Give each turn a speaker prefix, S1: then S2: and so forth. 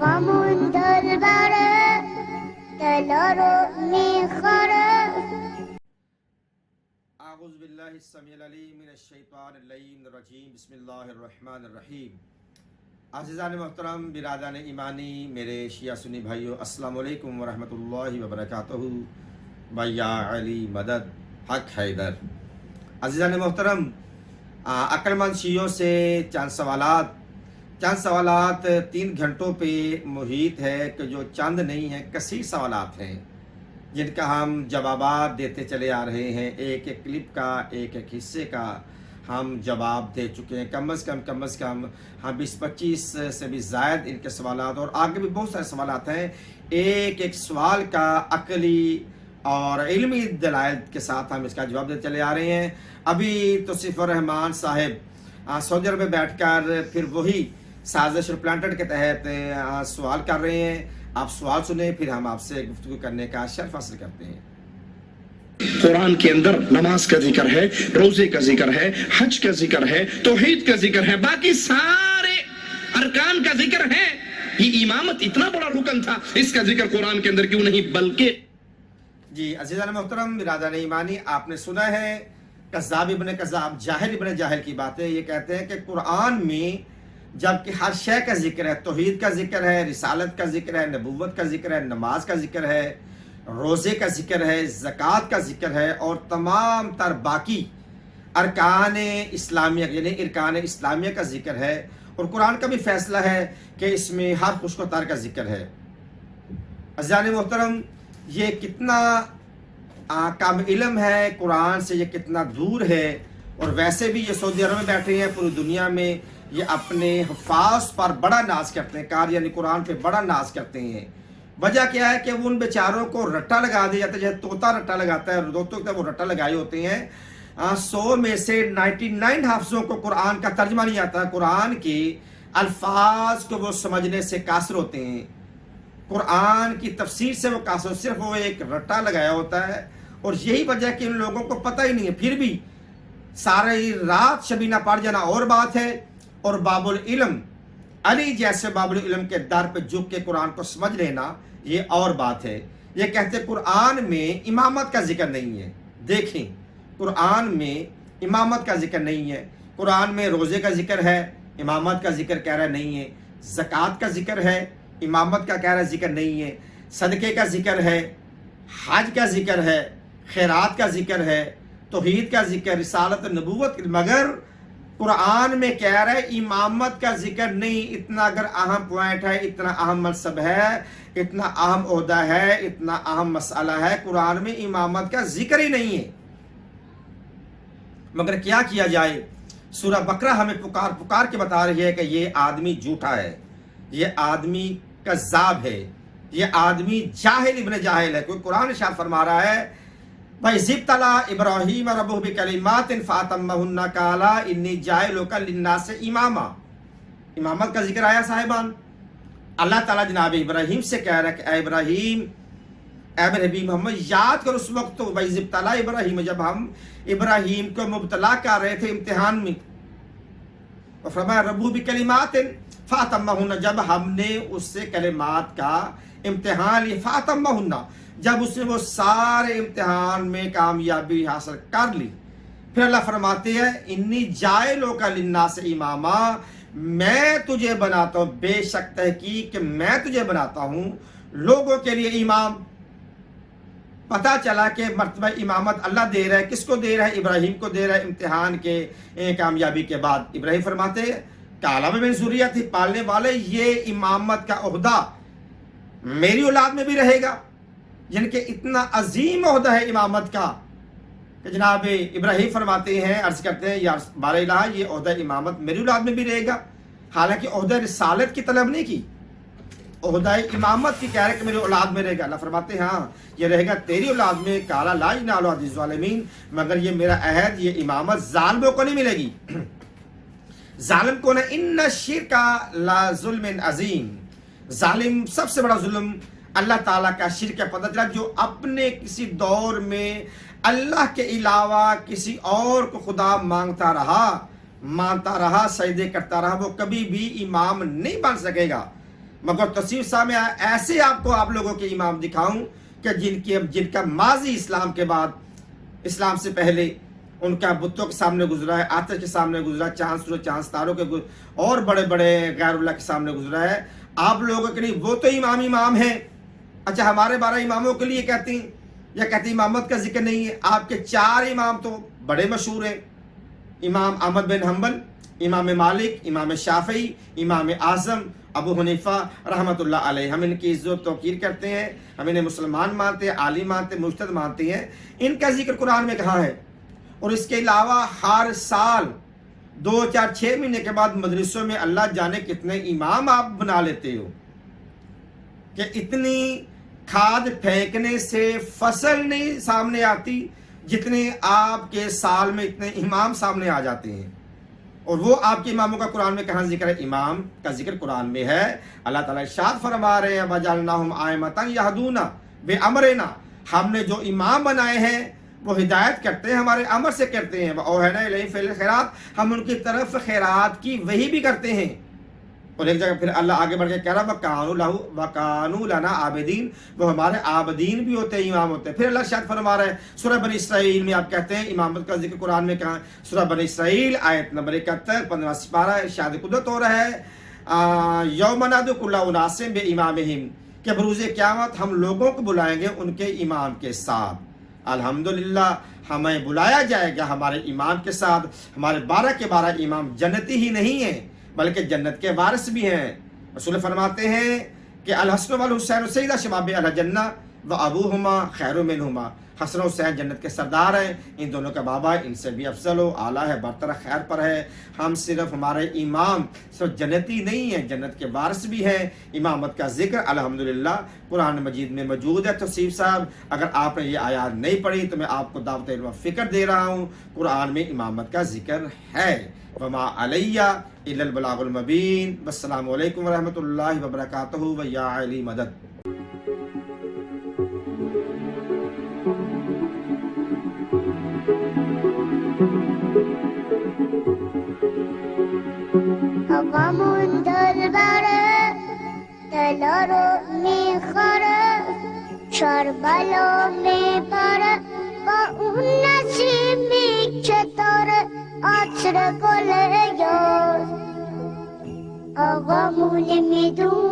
S1: غم دلبره دلارو میخوره.
S2: اعوذ باللہ السمیع العلیم من الشیطان اللعین الرجیم. بسم اللہ الرحمن الرحیم. عزیزان محترم، برادران ایمانی، میرے شیعہ سنی بھائیو، السلام علیکم ورحمۃ اللہ وبرکاتہ. بھیا علی مدد حق حیدر. عزیزان محترم، عقل مند شیعوں سے چند سوالات 3 گھنٹوں پہ محیط ہے کہ جو چند نہیں ہیں، کثیر سوالات ہیں جن کا ہم جوابات دیتے چلے آ رہے ہیں. ایک ایک کلپ کا، ایک ایک حصے کا ہم جواب دے چکے ہیں. کم از کم ہم 20-25 سے بھی زائد ان کے سوالات، اور آگے بھی بہت سارے سوالات ہیں. ایک ایک سوال کا عقلی اور علمی دلائل کے ساتھ ہم اس کا جواب دیتے چلے آ رہے ہیں. ابھی توصیف الرحمان صاحب سعودی عرب میں بیٹھ کر پھر وہی سازش اور پلانٹڈ کے تحت سوال کر رہے ہیں. آپ سوال سنیں، پھر ہم آپ سے گفتگو کرنے کا شرف حاصل کرتے ہیں.
S3: قرآن کے اندر نماز کا ذکر ہے، روزے کا ذکر ہے، حج کا ذکر ہے، توحید کا ذکر ہے، باقی سارے ارکان کا ذکر ہے. یہ امامت اتنا بڑا رکن تھا، اس کا ذکر قرآن کے اندر کیوں نہیں؟ بلکہ
S2: جی عزیزان محترم، برادران ایمانی، آپ نے سنا ہے کذاب ابن کذاب، جاہل ابن جاہل کی باتیں. یہ کہتے ہیں کہ قرآن میں جبکہ ہر شے کا ذکر ہے، توحید کا ذکر ہے، رسالت کا ذکر ہے، نبوت کا ذکر ہے، نماز کا ذکر ہے، روزے کا ذکر ہے، زکوٰۃ کا ذکر ہے، اور تمام تر باقی ارکان اسلامیہ یعنی ارکان اسلامیہ کا ذکر ہے. اور قرآن کا بھی فیصلہ ہے کہ اس میں ہر خوش و تر کا ذکر ہے. عزیزان محترم، یہ کتنا کم علم ہے قرآن سے، یہ کتنا دور ہے. اور ویسے بھی یہ سعودی عرب میں بیٹھے ہیں، پوری دنیا میں یہ اپنے حفاظ پر بڑا ناز کرتے ہیں، یعنی قرآن پہ بڑا ناز کرتے ہیں. وجہ کیا ہے کہ وہ ان بیچاروں کو رٹا لگا دیا جاتا ہے، جیسے طوطا رٹا لگاتا ہے. دوستوں وہ رٹا لگائے ہوتے ہیں. 100 میں سے 99 حافظوں کو قرآن کا ترجمہ نہیں آتا. قرآن کے الفاظ کو وہ سمجھنے سے قاصر ہوتے ہیں، قرآن کی تفسیر سے وہ قاصر، صرف وہ ایک رٹا لگایا ہوتا ہے. اور یہی وجہ ہے کہ ان لوگوں کو پتہ ہی نہیں ہے. پھر بھی ساری رات شبینہ پڑھ جانا اور بات ہے، اور باب العلم علی جیسے باب العلم کے در پہ جھک کے قرآن کو سمجھ لینا یہ اور بات ہے. یہ کہتے قرآن میں امامت کا ذکر نہیں ہے. دیکھیں، قرآن میں امامت کا ذکر نہیں ہے. قرآن میں روزے کا ذکر ہے، امامت کا ذکر کہہ رہا نہیں ہے. زکوٰۃ کا ذکر ہے، امامت کا کہہ رہا ذکر نہیں ہے. صدقے کا ذکر ہے، حج کا ذکر ہے، خیرات کا ذکر ہے، توحید کا ذکر، رسالت نبوت، مگر قرآن میں کہہ رہا ہے امامت کا ذکر نہیں. اتنا اگر اہم پوائنٹ ہے، اتنا اہم منصب ہے، اتنا اہم عہدہ ہے، اتنا اہم مسئلہ ہے، قرآن میں امامت کا ذکر ہی نہیں ہے. مگر کیا کیا جائے؟ سورہ بقرہ ہمیں پکار کے بتا رہی ہے کہ یہ آدمی جھوٹا ہے، یہ آدمی کذاب ہے، یہ آدمی جاہل ابن جاہل ہے. کوئی قرآن ارشاد فرما رہا ہے وَإِذِ ابْتَلَىٰ إِبْرَاهِيمَ رَبُّهُ بِكَلِمَاتٍ فَأَتَمَّهُنَّ قَالَ إِنِّي جَاعِلُكَ لِلنَّاسِ إِمَامًا. امامت کا ذکر آیا صاحبان. اللہ تعالیٰ جناب ابراہیم سے کہہ رہا ہے کہ اے ابراہیم، اے میرے نبی محمد، یاد کر اس وقت وَإِذِ ابْتَلَىٰ إِبْرَاهِيمَ، جب ہم ابراہیم کو مبتلا کر رہے تھے امتحان میں. اور فرمایا رَبُّهُ بِكَلِمَاتٍ فَأَتَمَّهُنَّ، جب ہم نے اس سے کلمات کا امتحان لیا. فَأَتَمَّهُنَّ، جب اس نے وہ سارے امتحان میں کامیابی حاصل کر لی، پھر اللہ فرماتے ہیں انی جاعلک للناس اماما، میں تجھے بناتا ہوں، بے شک تحقیق کہ میں تجھے بناتا ہوں لوگوں کے لیے امام. پتہ چلا کہ مرتبہ امامت اللہ دے رہا ہے. کس کو دے رہا ہے؟ ابراہیم کو دے رہا ہے. امتحان کے کامیابی کے بعد ابراہیم فرماتے ہیں کالا میں ذریت ہی پالنے والے، یہ امامت کا عہدہ میری اولاد میں بھی رہے گا. یعنی کہ اتنا عظیم عہدہ ہے امامت کا کہ جناب ابراہیم فرماتے ہیں، عرض کرتے ہیں یا بار الہ، یہ عہدہ امامت میری اولاد میں بھی رہے گا. حالانکہ عہدہ رسالت کی طلب نہیں کی، عہدہ امامت کی کہہ رہے کہ میری اولاد میں رہے گا. اللہ فرماتے ہیں ہاں یہ رہے گا تیری اولاد میں. کالا لا ینال عہد الظالمین، مگر یہ میرا عہد، یہ امامت ظالموں کو نہیں ملے گی. ظالم کون ہے؟ ان الشرک لا ظلم عظیم، ظالم سب سے بڑا ظلم اللہ تعالیٰ کا شرک ہے. پتہ چلا جو اپنے کسی دور میں اللہ کے علاوہ کسی اور کو خدا مانگتا رہا، مانتا رہا, سجدے کرتا رہا, وہ کبھی بھی امام نہیں بن سکے گا. مگر تصویر صاحب ایسے آپ لوگوں کے امام دکھاؤں کہ جن کا ماضی اسلام کے بعد, اسلام سے پہلے ان کا بتوں کے سامنے گزرا ہے, آتش کے سامنے گزرا ہے, چاند سورج چاند ستاروں کے اور بڑے بڑے غیر اللہ کے سامنے گزرا ہے. آپ لوگوں کے لیے وہ تو امام ہیں. اچھا ہمارے 12 اماموں کے لیے کہتی ہیں یا کہتی امامت کا ذکر نہیں ہے. آپ کے 4 امام تو بڑے مشہور ہیں, امام احمد بن حنبل, امام مالک, امام شافعی, امام اعظم ابو حنیفہ رحمۃ اللہ علیہ. ہم ان کی عزت و توقیر کرتے ہیں, ہم انہیں مسلمان مانتے ہیں, عالم مانتے ہیں, مجتہد مانتے ہیں. ان کا ذکر قرآن میں کہاں ہے؟ اور اس کے علاوہ ہر سال 2, 4, 6 مہینے کے بعد مدرسوں میں اللہ جانے کتنے امام آپ بنا لیتے ہو کہ اتنی کھاد پھینکنے سے فصل نہیں سامنے آتی جتنے آپ کے سال میں اتنے امام سامنے آ جاتے ہیں. اور وہ آپ کے اماموں کا قرآن میں کہاں ذکر ہے؟ امام کا ذکر قرآن میں ہے. اللہ تعالیٰ ارشاد فرما رہے ہیں وَجَعَلْنَاهُمْ أَئِمَّةً يَهْدُونَ بِأَمْرِنَا, ہم نے جو امام بنائے ہیں وہ ہدایت کرتے ہیں, ہمارے امر سے کرتے ہیں. وَأَوْحَيْنَا إِلَيْهِمْ فِعْلَ الْخَيْرَاتِ, ہم ان کی طرف خیرات کی وحی بھی کرتے ہیں. اور ایک جگہ پھر اللہ آگے بڑھ کے کہہ رہا وَكَانُوا لَنَا عَابِدِينَ, وہ ہمارے عابدین بھی ہوتے ہیں, امام ہوتے ہیں. پھر اللہ شاید فرما رہا ہے سورہ بنی اسرائیل میں, آپ کہتے ہیں امامت کا ذکر قرآن میں کہاں؟ سورہ بنی اسرائیل آیت نمبر 71 15واں سپارہ, ارشاد قدرت ہو رہا ہے یوم ندعو کل اناس بامامہم, کہ بروز قیامت ہم لوگوں کو بلائیں گے ان کے امام کے ساتھ. الحمدللہ ہمیں بلایا جائے گا ہمارے امام کے ساتھ. ہمارے 12 کے 12 امام جنتی ہی نہیں ہیں بلکہ جنت کے وارث بھی ہیں. رسول فرماتے ہیں کہ الحسن والحسین سیدہ شباب الجنہ وابوہما خیر منہما, حسن و حسین جنت کے سردار ہیں, ان دونوں کا بابا ان سے بھی افضل و اعلیٰ ہے, برتر خیر پر ہے. ہم صرف ہمارے امام صرف جنتی نہیں ہیں, جنت کے وارث بھی ہیں. امامت کا ذکر الحمدللہ قرآن مجید میں موجود ہے. توصیف صاحب اگر آپ نے یہ آیات نہیں پڑھی تو میں آپ کو دعوت علم فکر دے رہا ہوں, قرآن میں امامت کا ذکر ہے. وما علیہ الا البلاغ المبین. السلام علیکم ورحمۃ اللہ وبرکاتہ. ویا علی مدد.
S1: عوام دربار تلار میخور شربلا میبر با اون نسیمی چطور عطر گل یار. آقا مونی میدون